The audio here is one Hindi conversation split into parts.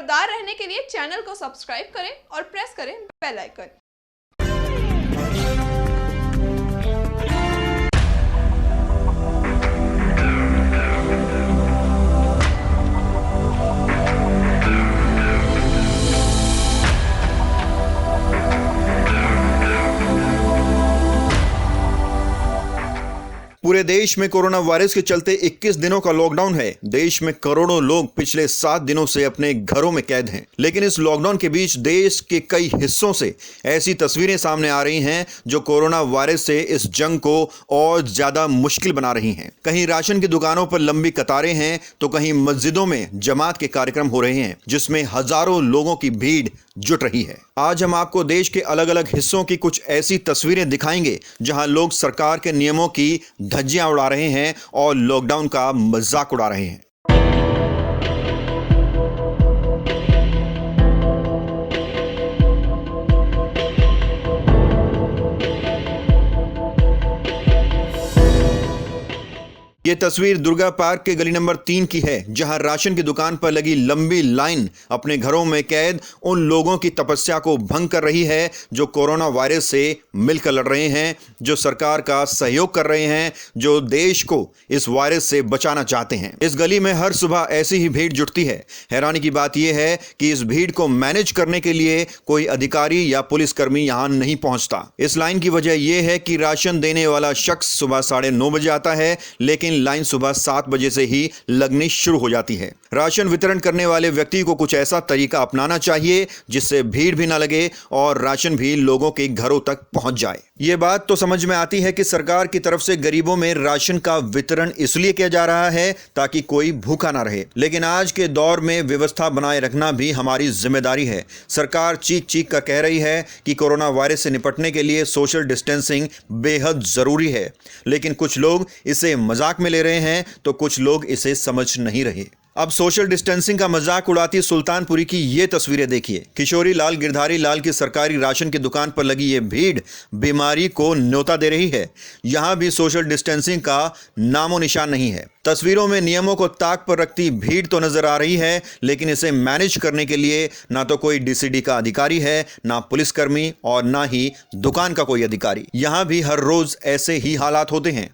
खबरदार रहने के लिए चैनल को सब्सक्राइब करें और प्रेस करें बेल आइकन। पूरे देश में कोरोना वायरस के चलते 21 दिनों का लॉकडाउन है। देश में करोड़ों लोग पिछले 7 दिनों से अपने घरों में कैद हैं। लेकिन इस लॉकडाउन के बीच देश के कई हिस्सों से ऐसी तस्वीरें सामने आ रही हैं जो कोरोना वायरस से इस जंग को और ज्यादा मुश्किल बना रही हैं। कहीं राशन की दुकानों पर लंबी कतारें हैं तो कहीं मस्जिदों में जमात के कार्यक्रम हो रहे हैं जिसमें हजारों लोगों की भीड़ जुट रही है। आज हम आपको देश के अलग अलग हिस्सों की कुछ ऐसी तस्वीरें दिखाएंगे जहां लोग सरकार के नियमों की धज्जियां उड़ा रहे हैं और लॉकडाउन का मजाक उड़ा रहे हैं। ये तस्वीर दुर्गा पार्क के गली नंबर 3 की है जहां राशन की दुकान पर लगी लंबी लाइन अपने घरों में कैद उन लोगों की तपस्या को भंग कर रही है जो कोरोना वायरस से मिलकर लड़ रहे हैं, जो सरकार का सहयोग कर रहे हैं, जो देश को इस वायरस से बचाना चाहते हैं। इस गली में हर सुबह ऐसी ही भीड़ जुटती है। हैरानी की बात यह है कि इस भीड़ को मैनेज करने के लिए कोई अधिकारी या पुलिसकर्मी यहां नहीं पहुंचता। इस लाइन की वजह यह है कि राशन देने वाला शख्स सुबह 9:30 बजे आता है, लेकिन लाइन सुबह 7 बजे से ही लगनी शुरू हो जाती है। राशन वितरण करने वाले व्यक्ति को कुछ ऐसा तरीका अपनाना चाहिए जिससे भीड़ भी ना लगे और राशन भी लोगों के घरों तक पहुंच जाए। ये बात तो समझ में आती है कि सरकार की तरफ से गरीबों में राशन का वितरण इसलिए किया जा रहा है ताकि कोई भूखा ना रहे, लेकिन आज के दौर में व्यवस्था बनाए रखना भी हमारी जिम्मेदारी है। सरकार चीख चीख कर कह रही है कि कोरोना वायरस से निपटने के लिए सोशल डिस्टेंसिंग बेहद जरूरी है, लेकिन कुछ लोग इसे मजाक में ले रहे हैं तो कुछ लोग इसे समझ नहीं रहे। अब सोशल डिस्टेंसिंग का मजाक उड़ाती सुल्तानपुरी की ये तस्वीरें देखिए। किशोरी लाल गिरधारी लाल की सरकारी राशन की दुकान पर लगी ये भीड़ बीमारी को न्योता दे रही है। यहां भी सोशल डिस्टेंसिंग का नामो निशान नहीं है। तस्वीरों में नियमों को ताक पर रखती भीड़ तो नजर आ रही है, लेकिन इसे मैनेज करने के लिए ना तो कोई डीसीडी का अधिकारी है, ना पुलिसकर्मी और ना ही दुकान का कोई अधिकारी। यहां भी हर रोज ऐसे ही हालात होते हैं।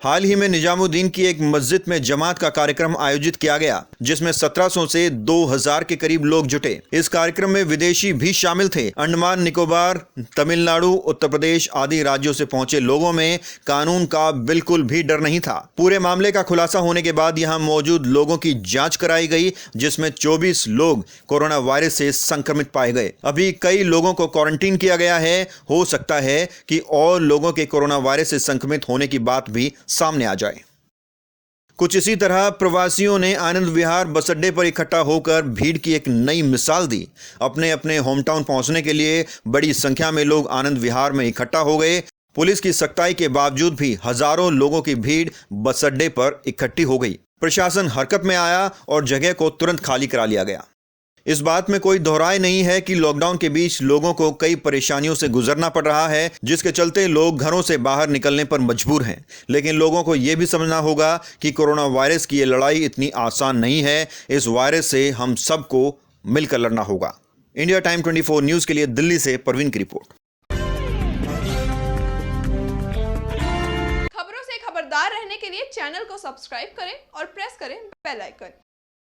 हाल ही में निजामुद्दीन की एक मस्जिद में जमात का कार्यक्रम आयोजित किया गया जिसमें 1700 से 2000 के करीब लोग जुटे। इस कार्यक्रम में विदेशी भी शामिल थे। अंडमान निकोबार, तमिलनाडु, उत्तर प्रदेश आदि राज्यों से पहुंचे लोगों में कानून का बिल्कुल भी डर नहीं था। पूरे मामले का खुलासा होने के बाद यहां मौजूद लोगों की जांच कराई गई जिसमें 24 लोग कोरोना वायरस से संक्रमित पाए गए। अभी कई लोगों को क्वारंटीन किया गया है। हो सकता है कि और लोगों के कोरोना वायरस से संक्रमित होने की बात भी सामने आ जाए। कुछ इसी तरह प्रवासियों ने आनंद विहार बस अड्डे पर इकट्ठा होकर भीड़ की एक नई मिसाल दी। अपने अपने होम टाउन पहुंचने के लिए बड़ी संख्या में लोग आनंद विहार में इकट्ठा हो गए। पुलिस की सख्ताई के बावजूद भी हजारों लोगों की भीड़ बस अड्डे पर इकट्ठी हो गई। प्रशासन हरकत में आया और जगह को तुरंत खाली करा लिया गया। इस बात में कोई दोहराए नहीं है कि लॉकडाउन के बीच लोगों को कई परेशानियों से गुजरना पड़ रहा है जिसके चलते लोग घरों से बाहर निकलने पर मजबूर हैं। लेकिन लोगों को यह भी समझना होगा कि कोरोना वायरस की ये लड़ाई इतनी आसान नहीं है। इस वायरस से हम सबको मिलकर लड़ना होगा। इंडिया टाइम 24 न्यूज के लिए दिल्ली से परवीन की रिपोर्ट। खबरों से खबरदार रहने के लिए चैनल को सब्सक्राइब करें और प्रेस करें बेल आइकन।